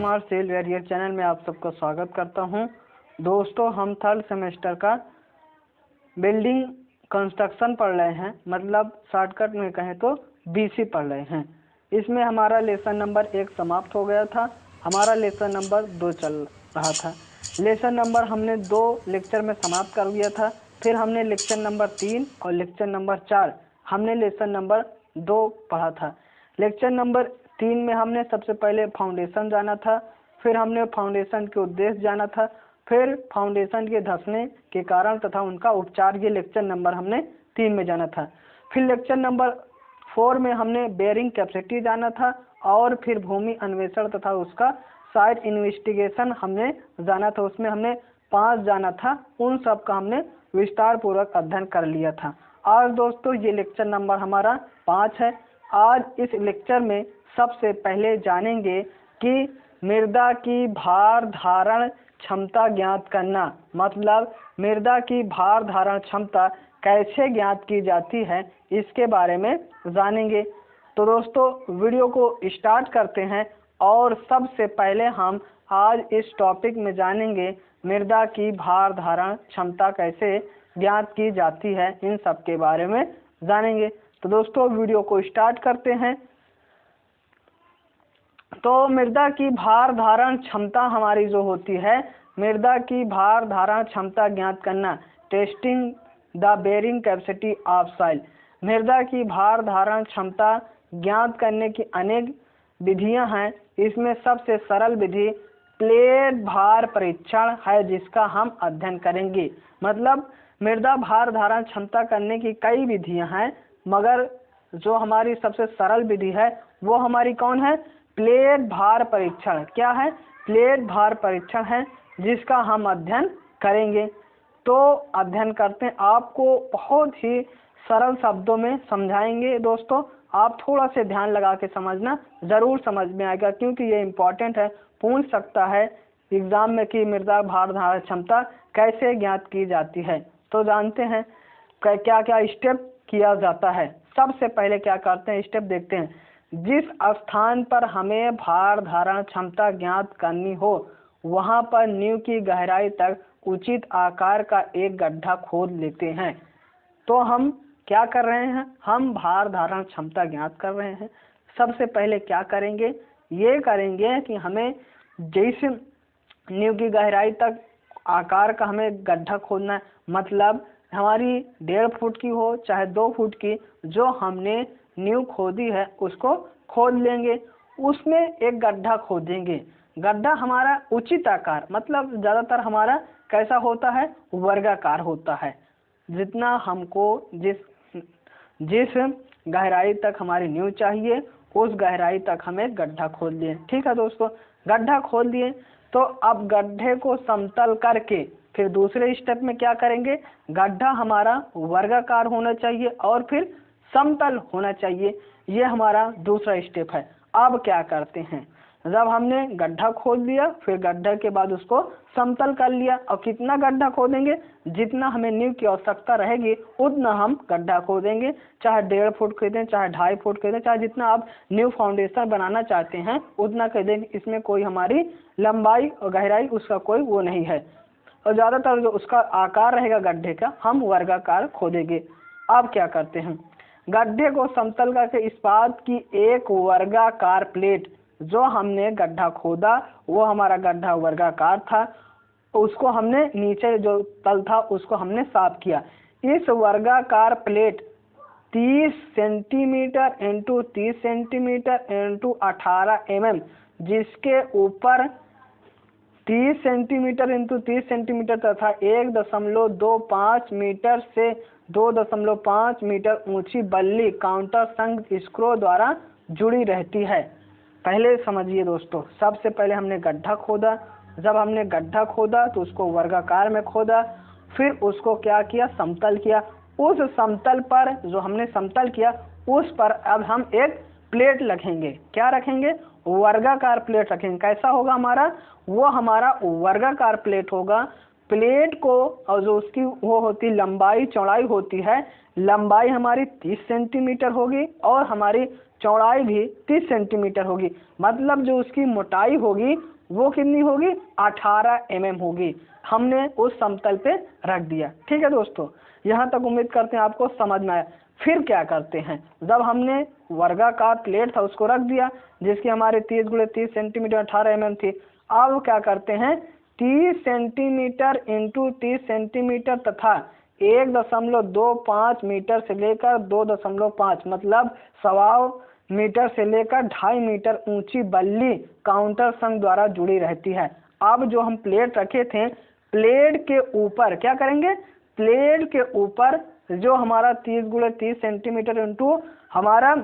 Smart cell barrier channel में आप सबका स्वागत करता हूं। दोस्तों, हम थर्ड सेमेस्टर का बिल्डिंग कंस्ट्रक्शन पढ़ रहे हैं, मतलब शॉर्टकट में कहें तो बीसी पढ़ रहे हैं। इसमें हमारा लेसन नंबर 1 समाप्त हो गया था, हमारा लेसन नंबर 2 चल रहा था। लेसन नंबर हमने 2 लेक्चर में समाप्त कर दिया था। फिर हमने लेक्चर नंबर 3 और लेक्चर नंबर 4 हमने लेसन नंबर 2 पढ़ा था। लेक्चर नंबर 3 में हमने सबसे पहले फाउंडेशन जाना था, फिर हमने फाउंडेशन के उद्देश्य जाना था, फिर फाउंडेशन के धंसने के कारण तथा उनका उपचार, ये लेक्चर नंबर हमने 3 में जाना था। फिर लेक्चर नंबर 4 में हमने बेयरिंग कैपेसिटी जाना था और फिर भूमि अन्वेषण तथा उसका साइट इन्वेस्टिगेशन हमने जाना था। उसमें हमने 5 जाना था, उन सब का हमने विस्तार पूर्वक अध्ययन कर लिया था। आज दोस्तों ये लेक्चर नंबर हमारा 5 है। आज इस लेक्चर में सबसे पहले जानेंगे कि मृदा की भार धारण क्षमता ज्ञात करना, मतलब मृदा की भार धारण क्षमता कैसे ज्ञात की जाती है, इसके बारे में जानेंगे। तो दोस्तों वीडियो को स्टार्ट करते हैं और सबसे पहले हम आज इस टॉपिक में जानेंगे मृदा की भार धारण क्षमता कैसे ज्ञात की जाती है, इन सब के बारे में जानेंगे। तो दोस्तों वीडियो को स्टार्ट करते हैं। तो मृदा की भार धारण क्षमता हमारी जो होती है, मृदा की भार धारण क्षमता ज्ञात करना, testing the bearing capacity of soil. मृदा की भार धारण क्षमता ज्ञात करने की अनेक विधियां हैं। इसमें सबसे सरल विधि प्लेट भार परीक्षण है, जिसका हम अध्ययन करेंगे। मतलब मृदा भार धारण क्षमता करने की कई विधियां हैं, मगर जो हमारी सबसे सरल विधि है वो हमारी कौन है? प्लेट भार परीक्षण। क्या है? प्लेट भार परीक्षण है, जिसका हम अध्ययन करेंगे। तो अध्ययन करते हैं, आपको बहुत ही सरल शब्दों में समझाएंगे। दोस्तों आप थोड़ा से ध्यान लगा के समझना, जरूर समझ में आएगा, क्योंकि ये इम्पोर्टेंट है। पूछ सकता है एग्जाम में कि मृदा भार धारण क्षमता कैसे ज्ञात की जाती है। तो जानते हैं क्या क्या स्टेप किया जाता है। सबसे पहले क्या करते हैं, स्टेप देखते हैं। जिस स्थान पर हमें भार धारण क्षमता ज्ञात करनी हो, वहां पर नींव की गहराई तक उचित आकार का एक गड्ढा खोद लेते हैं। तो हम क्या कर रहे हैं? हम भार धारण क्षमता ज्ञात कर रहे हैं। सबसे पहले क्या करेंगे? ये करेंगे कि हमें जैसे नींव की गहराई तक आकार का हमें गड्ढा खोदना है, मतलब हमारी 1.5 फुट की हो चाहे 2 फुट की, जो हमने नींव खोदी है उसको खोद लेंगे, उसमें एक गड्ढा खोदेंगे। गड्ढा हमारा उचित आकार, मतलब ज्यादातर हमारा कैसा होता है? वर्गाकार होता है। जितना हमको जिस गहराई तक हमारी नींव चाहिए, उस गहराई तक हमें गड्ढा खोद लिए। ठीक है दोस्तों, गड्ढा खोद लिए। तो अब गड्ढे को समतल करके फिर दूसरे स्टेप में क्या करेंगे? गड्ढा हमारा वर्गाकार होना चाहिए और फिर समतल होना चाहिए। ये हमारा दूसरा स्टेप है। अब क्या करते हैं? जब हमने गड्ढा खोद लिया, फिर गड्ढे के बाद उसको समतल कर लिया। और कितना गड्ढा खोदेंगे? जितना हमें नींव की आवश्यकता रहेगी उतना हम गड्ढा खोदेंगे। चाहे 1.5 फुट खोदें, चाहे 2.5 फुट खोदें, चाहे जितना आप न्यू फाउंडेशन बनाना चाहते हैं उतना खोदें। इसमें कोई हमारी लंबाई और गहराई उसका कोई वो नहीं है। और ज्यादातर जो उसका आकार रहेगा गड्ढे का, हम वर्गाकार खोदेंगे। अब क्या करते हैं? गड्ढे को समतल करके इस बात की एक वर्गाकार प्लेट, जो हमने गड्ढा खोदा वो हमारा गड्ढा वर्गाकार था, उसको हमने नीचे जो तल था उसको हमने साफ किया। इस वर्गाकार plate 30 centimetre into 30 centimetre into 18 mm, जिसके ऊपर 30 सेंटीमीटर इंटू 30 सेंटीमीटर तथा 1.25 मीटर से 2.5 मीटर ऊंची बल्ली काउंटर संघ स्क्रू द्वारा जुड़ी रहती है। पहले समझिए दोस्तों, सबसे पहले हमने गड्ढा खोदा। जब हमने गड्ढा खोदा तो उसको वर्गाकार में खोदा, फिर उसको क्या किया? समतल किया। उस समतल पर, जो हमने समतल किया, उस पर अब हम एक प्लेट रखेंगे। क्या रखेंगे? वर्गाकार प्लेट रखेंगे। कैसा होगा हमारा? वो हमारा वर्गाकार प्लेट होगा। प्लेट को, और जो उसकी वो होती लंबाई चौड़ाई होती है, लंबाई हमारी 30 सेंटीमीटर होगी और हमारी चौड़ाई भी 30 सेंटीमीटर होगी। मतलब जो उसकी मोटाई होगी वो कितनी होगी, 18 mm होगी। हमने उस समतल पे रख दिया। ठीक है दोस्तों, यहाँ तक उम्मीद करते हैं आपको समझ में आया। फिर क्या करते हैं, जब हमने वर्गाकार प्लेट था उसको रख दिया जिसकी हमारे 30 × 30 सेंटीमीटर 18 mm थी। अब क्या करते हैं, 30 सेंटीमीटर इंटू 30 सेंटीमीटर तथा 1.25 मीटर से लेकर 2.5 मतलब 1.25 मीटर से लेकर 2.5 मीटर ऊंची बल्ली काउंटर संघ द्वारा जुड़ी रहती है। अब जो हम प्लेट रखे थे, प्लेट के ऊपर क्या करेंगे, प्लेट के ऊपर जो हमारा 30 × 30 सेंटीमीटर इंटू हमारा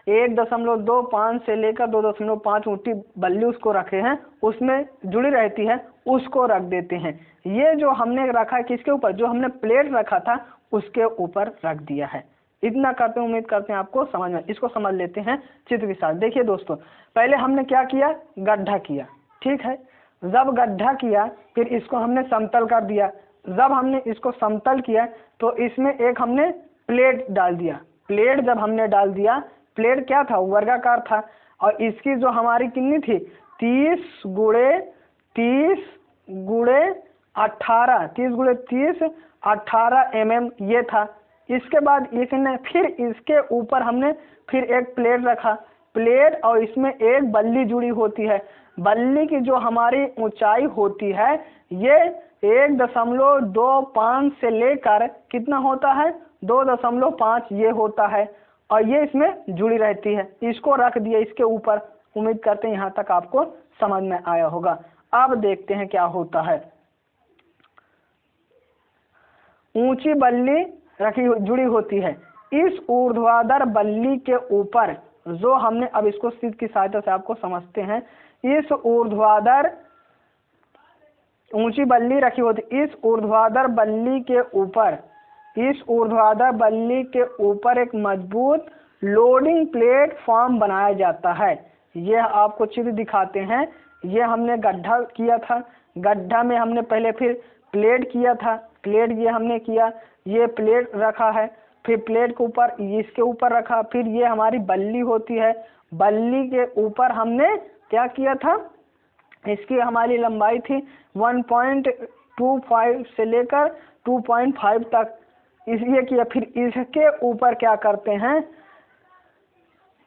1.25 से लेकर 2.5 ऊंची बल्ली उसको रखे हैं, उसमें जुड़ी रहती है, उसको रख देते हैं। ये जो हमने रखा है किसके ऊपर, जो हमने प्लेट रखा था उसके ऊपर रख दिया है। इतना करते हैं, उम्मीद करते हैं आपको समझ में। इसको समझ लेते हैं चित्र के साथ। देखिए दोस्तों, पहले हमने क्या किया, गड्ढा किया। ठीक है, जब गड्ढा किया फिर इसको हमने समतल कर दिया। जब हमने इसको समतल किया तो इसमें एक हमने प्लेट डाल दिया। प्लेट जब हमने डाल दिया, प्लेट क्या था, वर्गाकार था, और इसकी जो हमारी कितनी थी, 30 × 30 × 18 30 × 30 18 mm ये था। इसके बाद इसने फिर इसके ऊपर हमने फिर एक प्लेट रखा, प्लेट और इसमें एक बल्ली जुड़ी होती है। बल्ली की जो हमारी ऊंचाई होती है ये 1.25 से लेकर कितना होता है, 2.5 ये होता है, और ये इसमें जुड़ी रहती है। इसको रख दिया इसके ऊपर। उम्मीद करते हैं यहाँ तक आपको समझ में आया होगा। अब देखते हैं क्या होता है। ऊंची बल्ली जुड़ी होती है। इस ऊर्ध्वाधर बल्ली के ऊपर जो हमने, अब इसको सीध की सहायता से आपको समझते हैं, इस ऊर्ध्वाधर ऊंची बल्ली रखी होती, इस ऊर्ध्वाधर बल्ली के ऊपर, इस ऊर्ध्वाधर बल्ली के ऊपर एक मजबूत लोडिंग प्लेटफॉर्म बनाया जाता है। यह आपको चित्र दिखाते हैं। ये हमने गड्ढा किया था, गड्ढा में हमने पहले फिर प्लेट किया था, प्लेट ये हमने किया, ये प्लेट रखा है, फिर प्लेट के ऊपर इसके ऊपर रखा, फिर ये हमारी बल्ली होती है, बल्ली के ऊपर हमने क्या किया था, इसकी हमारी लंबाई थी 1.25 से लेकर 2.5 तक, इसलिए किया। फिर इसके ऊपर क्या करते हैं,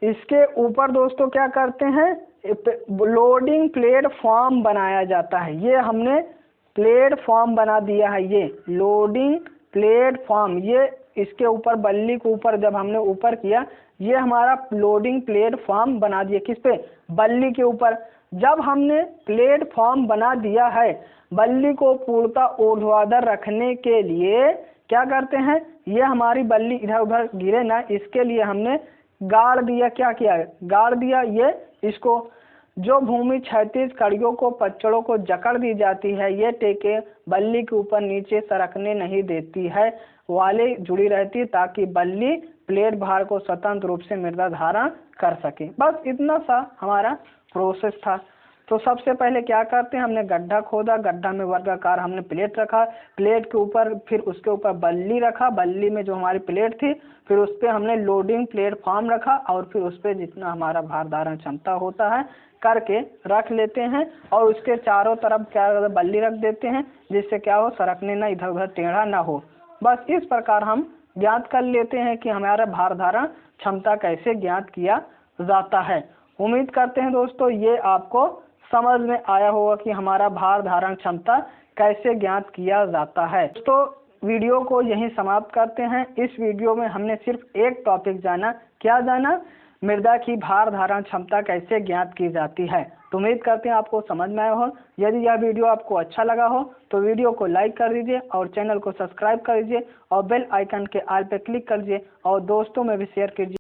इसके ऊपर दोस्तों क्या करते हैं, लोडिंग प्लेटफॉर्म बनाया जाता है। ये हमने प्लेटफॉर्म बना दिया है, ये लोडिंग प्लेटफॉर्म, ये इसके ऊपर बल्ली के ऊपर जब हमने ऊपर किया, ये हमारा लोडिंग प्लेटफॉर्म बना दिया। किस पे, बल्ली के ऊपर। जब हमने प्लेटफॉर्म बना दिया है, बल्ली को पूर्णतः ऊर्ध्वाधर रखने के लिए क्या करते हैं, ये हमारी बल्ली इधर उधर गिरे ना, इसके लिए हमने गाड़ दिया। क्या किया, गाड़ दिया। ये इसको जो भूमि क्षैतिज कड़ियों को, पच्चड़ों को जकड़ दी जाती है, ये टेके बल्ली के ऊपर नीचे सरकने नहीं देती है, वाले जुड़ी रहती, ताकि बल्ली प्लेट भार को स्वतंत्र रूप से मृदा धारण कर सके। बस इतना सा हमारा प्रोसेस था। तो सबसे पहले क्या करते हैं, हमने गड्ढा खोदा, गड्ढा में वर्गाकार हमने प्लेट रखा, प्लेट के ऊपर फिर उसके ऊपर बल्ली रखा, बल्ली में जो हमारी प्लेट थी, फिर उस पर हमने लोडिंग प्लेटफॉर्म रखा, और फिर उस पर जितना हमारा भार धारण क्षमता होता है करके रख लेते हैं, और उसके चारों तरफ क्या बल्ली रख देते हैं, जिससे क्या हो, सरकने ना, इधर उधर टेढ़ा ना हो। बस इस प्रकार हम ज्ञात कर लेते हैं कि हमारा भार धारण क्षमता कैसे ज्ञात किया जाता है। उम्मीद करते हैं दोस्तों ये आपको समझ में आया होगा कि हमारा भार धारण क्षमता कैसे ज्ञात किया जाता है। तो वीडियो को यहीं समाप्त करते हैं। इस वीडियो में हमने सिर्फ एक टॉपिक जाना। क्या जाना, मृदा की भार धारण क्षमता कैसे ज्ञात की जाती है। तो उम्मीद करते हैं आपको समझ में आया हो। यदि यह वीडियो आपको अच्छा लगा हो तो वीडियो को लाइक कर दीजिए और चैनल को सब्सक्राइब कर दीजिए और बेल आइकन के ऑल पे क्लिक कर दीजिए और दोस्तों में भी शेयर कीजिए।